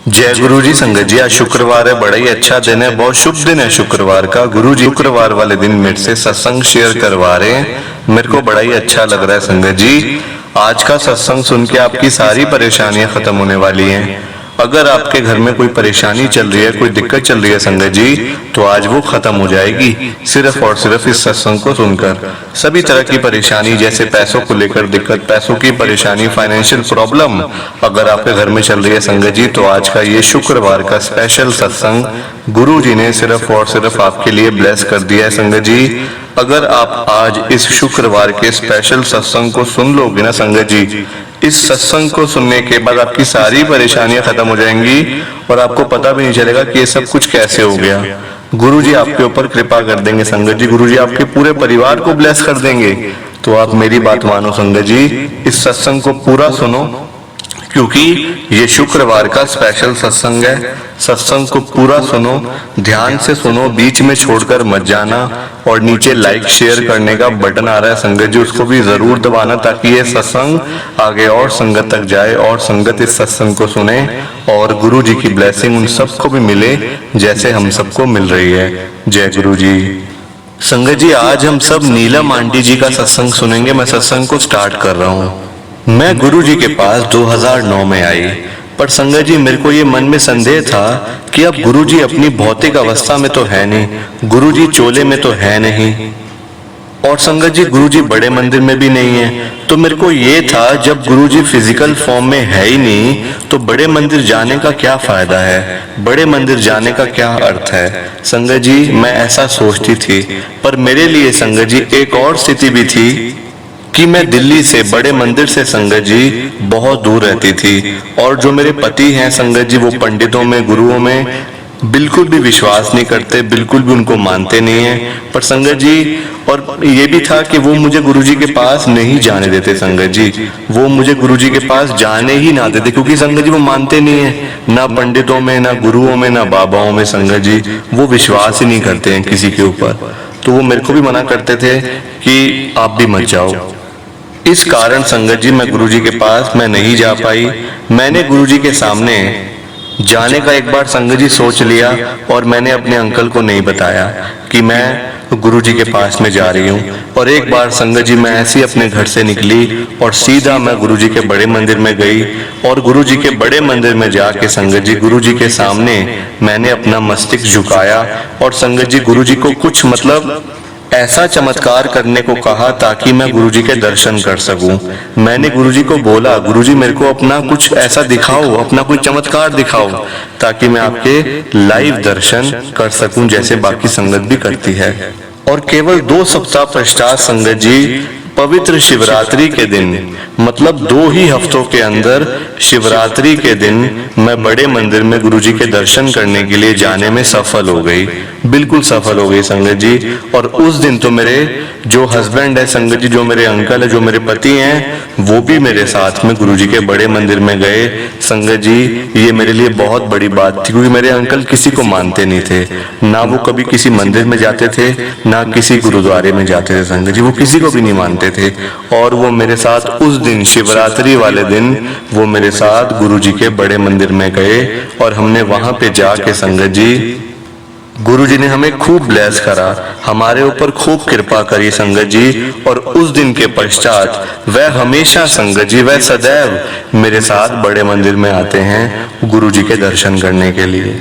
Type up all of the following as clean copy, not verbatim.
जय गुरु जी। संगत जी, आज शुक्रवार है, बड़ा ही अच्छा दिन है, बहुत शुभ दिन है शुक्रवार का। गुरु जी शुक्रवार वाले दिन मेरे से सत्संग शेयर करवा रहे हैं, मेरे को बड़ा ही अच्छा लग रहा है। संगत जी, आज का सत्संग सुन के आपकी सारी परेशानियां खत्म होने वाली हैं। अगर आपके घर में कोई परेशानी चल रही है, कोई दिक्कत चल रही है संगत जी, तो आज वो खत्म हो जाएगी सिर्फ और सिर्फ इस सत्संग को सुनकर। सभी तरह की परेशानी, जैसे पैसों को लेकर दिक्कत, पैसों की परेशानी, फाइनेंशियल प्रॉब्लम अगर आपके घर में चल रही है संगत जी, तो आज का ये शुक्रवार का स्पेशल सत्संग गुरु जी ने सिर्फ और सिर्फ आपके लिए ब्लेस कर दिया है संगत जी। अगर आप आज इस शुक्रवार के स्पेशल सत्संग को सुन लोगे ना संगत जी, इस सत्संग को सुनने के बाद आपकी सारी परेशानियां खत्म हो जाएंगी और आपको पता भी नहीं चलेगा कि ये सब कुछ कैसे हो गया। गुरु जी आपके ऊपर कृपा कर देंगे संगत जी, गुरु जी आपके पूरे परिवार को ब्लेस कर देंगे। तो आप मेरी बात मानो संगत जी, इस सत्संग को पूरा सुनो, क्योंकि ये शुक्रवार का स्पेशल सत्संग है। सत्संग को पूरा सुनो, ध्यान से सुनो, बीच में छोड़कर मत जाना। और नीचे लाइक शेयर करने का बटन आ रहा है संगत जी, उसको भी जरूर दबाना, ताकि ये सत्संग आगे और संगत तक जाए और संगत इस सत्संग को सुने और गुरु जी की ब्लेसिंग उन सबको भी मिले जैसे हम सबको मिल रही है। जय गुरु जी। संगत जी, आज हम सब नीलम आंटी जी का सत्संग सुनेंगे। मैं सत्संग को स्टार्ट कर रहा हूँ। मैं गुरु जी के पास 2009 में आई, पर संगत जी मेरे को ये मन में संदेह था कि अब गुरु जी अपनी भौतिक अवस्था में तो है नहीं, गुरु जी चोले में तो है नहीं, और संगत जी गुरु जी बड़े मंदिर में भी नहीं है। तो मेरे को ये था, जब गुरु जी फिजिकल फॉर्म में है ही नहीं, तो बड़े मंदिर जाने का क्या फायदा है, बड़े मंदिर जाने का क्या अर्थ है। संगत जी मैं ऐसा सोचती थी, पर मेरे लिए संगत जी एक और स्थिति भी थी कि मैं दिल्ली से, बड़े मंदिर से संगत जी बहुत दूर रहती थी, और जो मेरे पति हैं संगत जी, वो पंडितों में, गुरुओं में बिल्कुल भी विश्वास नहीं करते, बिल्कुल भी उनको मानते नहीं है। पर संगत जी, और ये भी था कि वो मुझे गुरु जी के पास नहीं जाने देते संगत जी, वो मुझे गुरु जी के पास जाने ही ना देते, क्योंकि संगत जी वो मानते नहीं है, ना पंडितों में, ना गुरुओं में, ना बाबाओं में संगत जी, वो विश्वास ही नहीं करते हैं किसी के ऊपर। तो वो मेरे को भी मना करते थे कि आप भी मत जाओ। इस कारण संगत जी मैं गुरुजी के पास मैं नहीं जा पाई। मैंने गुरुजी के सामने जाने का एक बार संगत जी सोच लिया, और मैंने अपने अंकल को नहीं बताया कि मैं गुरुजी के पास में जा रही हूँ। और एक बार संगत जी मैं ऐसे ही अपने घर से निकली और सीधा मैं गुरुजी के बड़े मंदिर में गई, और गुरुजी के बड़े मंदिर में जाके संगत जी गुरुजी के सामने मैंने अपना मस्तिष्क झुकाया, और संगत जी गुरुजी को कुछ मतलब ऐसा चमत्कार करने को कहा ताकि मैं गुरुजी के दर्शन कर सकूं। मैंने गुरुजी को बोला, गुरुजी मेरे को अपना कुछ ऐसा दिखाओ, अपना कोई चमत्कार दिखाओ, ताकि मैं आपके लाइव दर्शन कर सकूं जैसे बाकी संगत भी करती है। और केवल 2 सप्ताह पश्चात संगत जी पवित्र शिवरात्रि के दिन, मतलब 2 ही हफ्तों के अंदर शिवरात्रि के दिन मैं बड़े मंदिर में गुरुजी के दर्शन करने के लिए जाने में सफल हो गई, बिल्कुल सफल हो गई संगत जी। और उस दिन तो मेरे जो हस्बैंड है संगत जी, जो मेरे अंकल है, जो मेरे पति हैं, वो भी मेरे साथ में गुरुजी के बड़े मंदिर में गए संगत जी। ये मेरे लिए बहुत बड़ी बात थी, क्योंकि मेरे अंकल किसी को मानते नहीं थे, ना वो कभी किसी मंदिर में जाते थे, ना किसी गुरुद्वारे में जाते थे संगत जी, वो किसी को भी नहीं मानते थे। और वो मेरे साथ उस दिन शिवरात्रि वाले दिन वो मेरे साथ गुरुजी के बड़े मंदिर में गए, और हमने वहां पे जाके संगत जी गुरुजी ने हमें खूब ब्लेस करा, हमारे ऊपर खूब कृपा करी संगत जी। और उस दिन के पश्चात वह हमेशा संगत जी, वह सदैव मेरे साथ बड़े मंदिर में आते हैं गुरुजी के दर्शन करने के लिए।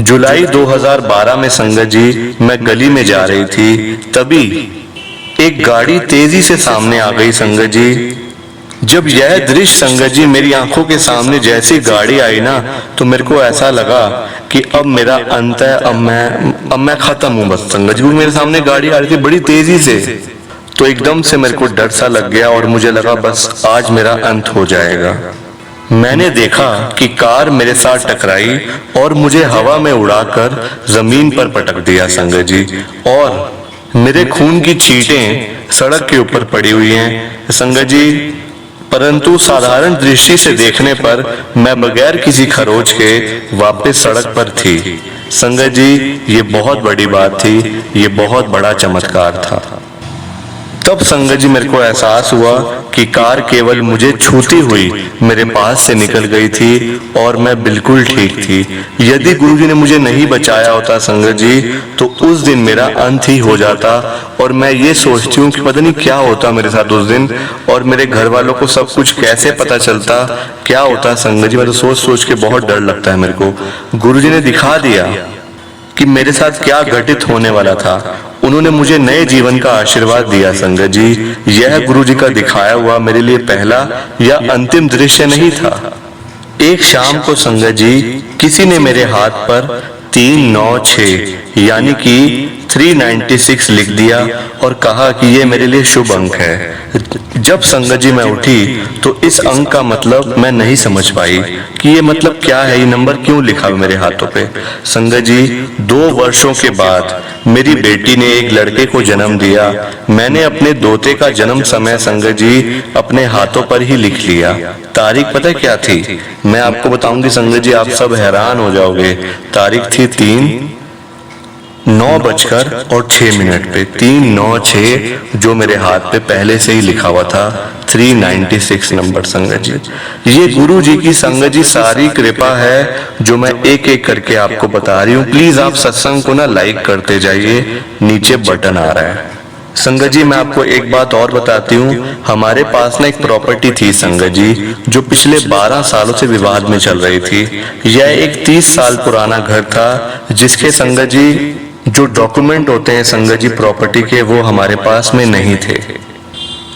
जुलाई 2012 में संगत जी मैं गली में जा रही थी, तभी एक गाड़ी तेजी से सामने आ गई संगत जी। जब यह दृश्य संगत जी मेरी आंखों के सामने जैसी गाड़ी आई ना, तो मेरे को ऐसा लगा कि अब मेरा अंत है, अब मैं खत्म हूं बस संगत जी। मेरे सामने गाड़ी आ रही थी बड़ी तेजी से, तो एकदम से मेरे को डर सा लग गया, और मुझे लगा बस आज मेरा अंत हो जाएगा। मैंने देखा कि कार मेरे साथ टकराई और मुझे हवा में उड़ाकर जमीन पर पटक दिया संगत जी, और मेरे खून की छींटें सड़क के ऊपर पड़ी हुई हैं संगत जी। परंतु साधारण दृष्टि से देखने पर मैं बगैर किसी खरोच के वापस सड़क पर थी संगत जी। ये बहुत बड़ी बात थी, ये बहुत बड़ा चमत्कार था। तब संगत जी मेरे को एहसास हुआ कि कार केवल मुझे छूती हुई मेरे पास से निकल गई थी और मैं बिल्कुल ठीक थी। यदि गुरुजी ने मुझे नहीं बचाया होता संगत जी, तो उस दिन मेरा अंत ही हो जाता। और मैं ये सोचती हूँ कि पता नहीं क्या होता मेरे साथ उस दिन, और मेरे घर वालों को सब कुछ कैसे पता चलता, क्या होता संगत जी। मैं तो सोच सोच के बहुत डर लगता है मेरे को। गुरुजी ने दिखा दिया कि मेरे साथ क्या घटित होने वाला था। उन्होंने मुझे नए जीवन का आशीर्वाद दिया संगत जी। यह गुरुजी का दिखाया हुआ मेरे लिए पहला या अंतिम दृश्य नहीं था। एक शाम को संगत जी किसी ने मेरे हाथ पर 396 यानी कि 396 लिख दिया और कहा कि ये मेरे लिए शुभ अंक है। जब संगत जी मैं उठी तो इस अंक का मतलब मैं नहीं समझ पाई कि ये मतलब क्या है, ये नंबर क्यों लिखा हुआ मेरे हाथों पे। संगत जी 2 वर्षों के बाद मेरी बेटी ने एक लड़के को जन्म दिया। मैंने अपने दोते का जन्म समय संगत जी अपने हाथों पर ही लिख लिया। तारीख पता है क्या थी? मैं आपको बताऊंगी संगत जी, आप सब हैरान हो जाओगे। तारीख थी 3:09:06 पे 396, जो मेरे हाथ पे पहले से ही लिखा हुआ था 396 नंबर संगत जी। ये गुरु जी की संगत जी सारी कृपा है जो मैं एक एक करके आपको बता रही हूँ। प्लीज आप सत्संग को ना लाइक करते जाइए, नीचे बटन आ रहा है। संगत जी मैं आपको एक बात और बताती हूँ, हमारे पास ना एक प्रॉपर्टी थी संगत जी, जो पिछले 12 सालों से विवाद में चल रही थी। यह एक 30 साल पुराना घर था, जिसके संगत जी जो डॉक्यूमेंट होते हैं संगत जी प्रॉपर्टी के, वो हमारे पास में नहीं थे।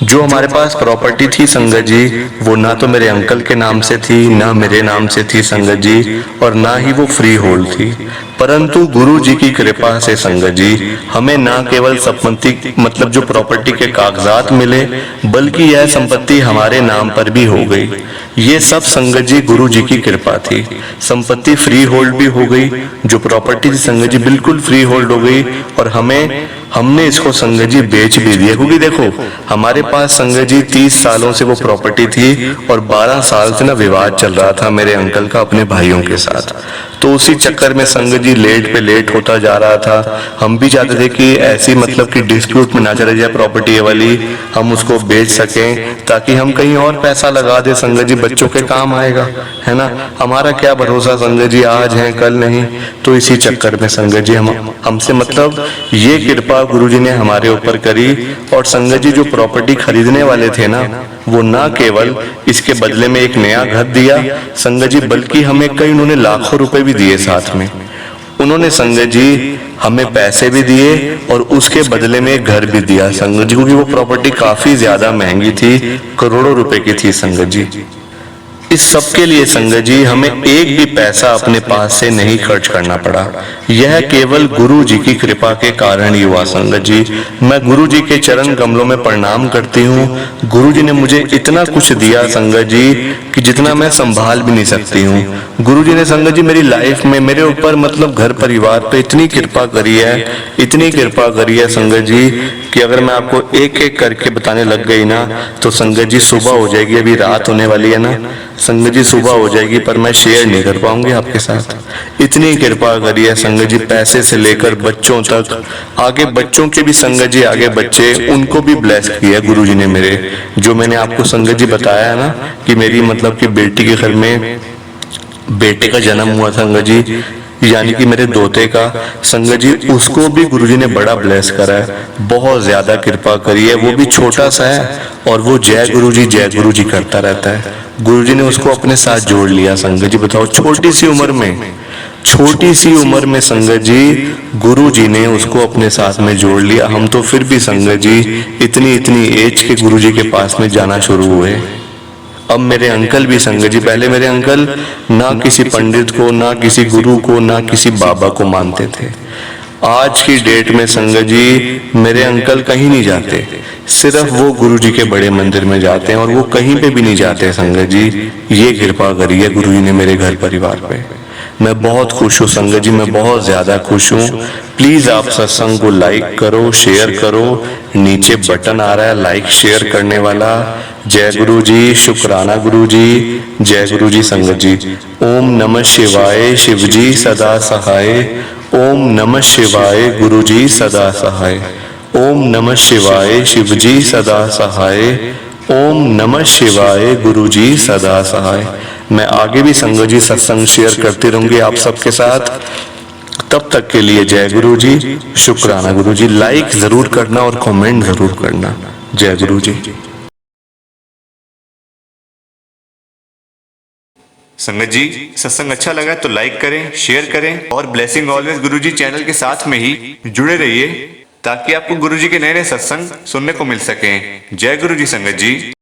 जो हमारे पास प्रॉपर्टी थी संगत जी, वो ना तो मेरे अंकल के नाम से थी, ना मेरे नाम से थी संगत जी, और ना ही वो फ्री होल्ड थी। परंतु गुरु जी की कृपा से संगत जी हमें ना केवल संपत्ति मतलब जो प्रॉपर्टी के कागजात मिले, बल्कि यह संपत्ति हमारे नाम पर भी हो गई। ये सब संगत जी गुरु जी की कृपा थी। संपत्ति फ्री होल्ड भी हो गई, जो प्रॉपर्टी थी संगत जी बिल्कुल फ्री होल्ड हो गई, और हमने इसको संगत जी बेच भी दिया। क्योंकि देखो हमारे पास संगत जी 30 सालों से वो प्रॉपर्टी थी और 12 साल से ना विवाद चल रहा था मेरे अंकल का अपने भाइयों के साथ। तो उसी चक्कर में संगत जी लेट पे लेट होता जा रहा था। हम भी चाहते थे कि ऐसी मतलब कि डिस्प्यूट में ना चले जाए प्रॉपर्टी ये वाली, हम उसको बेच सकें ताकि हम कहीं और पैसा लगा दे संगत जी, बच्चों के काम आएगा, है ना। हमारा क्या भरोसा संगत जी, आज है कल नहीं। तो इसी चक्कर में संगत जी हमसे मतलब ये कृपा गुरु जी ने हमारे ऊपर करी। और संगत जी जो प्रॉपर्टी खरीदने वाले थे ना, वो ना केवल इसके बदले में एक नया घर दिया संगत जी, बल्कि हमें कई उन्होंने लाखों रुपए भी दिए साथ में। उन्होंने संगत जी हमें पैसे भी दिए और उसके बदले में एक घर भी दिया संगत जी, क्योंकि वो प्रॉपर्टी काफी ज्यादा महंगी थी, करोड़ों रुपए की थी संगत जी। इस सब के लिए संगत जी हमें एक भी पैसा अपने पास से नहीं खर्च करना पड़ा। यह केवल गुरु जी की कृपा के कारण ही हुआ संगत जी। मैं गुरु जी के चरण कमलों में प्रणाम करती हूँ। गुरु जी ने मुझे इतना कुछ दिया संगत जी कि जितना मैं संभाल भी नहीं सकती हूँ। गुरु जी ने संगत जी मेरी लाइफ में मेरे ऊपर मतलब घर परिवार पे इतनी कृपा करी है, इतनी कृपा करी है संगत जी कि अगर मैं आपको एक एक करके बताने लग गई ना तो संगत जी सुबह हो जाएगी। अभी रात होने वाली है ना संगत जी, सुबह हो जाएगी, पर मैं शेयर नहीं कर पाऊंगी आपके साथ। इतनी कृपा करी है संगत जी, पैसे से लेकर बच्चों तक, आगे बच्चों के भी संगत जी, आगे बच्चे उनको भी ब्लेस किया गुरु जी ने मेरे। जो मैंने आपको संगत जी बताया ना कि मेरी मतलब कि बेटी के घर में बेटे का जन्म हुआ संगत जी, यानी कि मेरे दोते का संगत जी, उसको भी गुरुजी ने बड़ा ब्लेस करा है, बहुत ज्यादा कृपा करी है। वो भी छोटा सा है और वो जय गुरु जी करता रहता है। गुरुजी ने उसको अपने साथ जोड़ लिया संगत जी। बताओ छोटी सी उम्र में संगत जी गुरु जी ने उसको अपने साथ में जोड़ लिया। हम तो फिर भी संगत जी इतनी एज के गुरु जी के पास में जाना शुरू हुए। अब मेरे अंकल भी संगत जी, पहले मेरे अंकल ना किसी पंडित को, ना किसी गुरु को, ना किसी बाबा को मानते थे। आज की डेट में संगत जी मेरे अंकल कहीं नहीं जाते, सिर्फ वो गुरु जी के बड़े मंदिर में जाते हैं और वो कहीं पे भी नहीं जाते संगत जी। ये कृपा करी है गुरु जी ने मेरे घर परिवार पे। मैं बहुत खुश हूँ संगत जी, मैं बहुत ज्यादा खुश हूँ। प्लीज आप सत्संग को लाइक करो, शेयर करो, नीचे बटन आ रहा है लाइक शेयर करने वाला। जय गुरु जी, शुक्राना गुरु जी, जय गुरु जी संगत जी। ओम नमः शिवाय, शिव जी सदा सहाय। ओम नमः शिवाय, गुरु जी सदा सहाय। ओम नमः शिवाय शिवजी सदा सहाय। ओम नमः शिवाय गुरुजी सदा सहाय। मैं आगे भी संगत जी सत्संग शेयर करती रहूंगी आप सबके साथ। तब तक के लिए जय गुरु जी, शुक्राना गुरु जी। लाइक जरूर करना और कमेंट जरूर करना। जय गुरु जी। संगत जी सत्संग अच्छा लगा तो लाइक करें, शेयर करें और ब्लेसिंग ऑलवेज गुरुजी चैनल के साथ में ही जुड़े रहिए ताकि आपको गुरुजी के नए नए सत्संग सुनने को मिल सकें। जय गुरु जी संगत जी।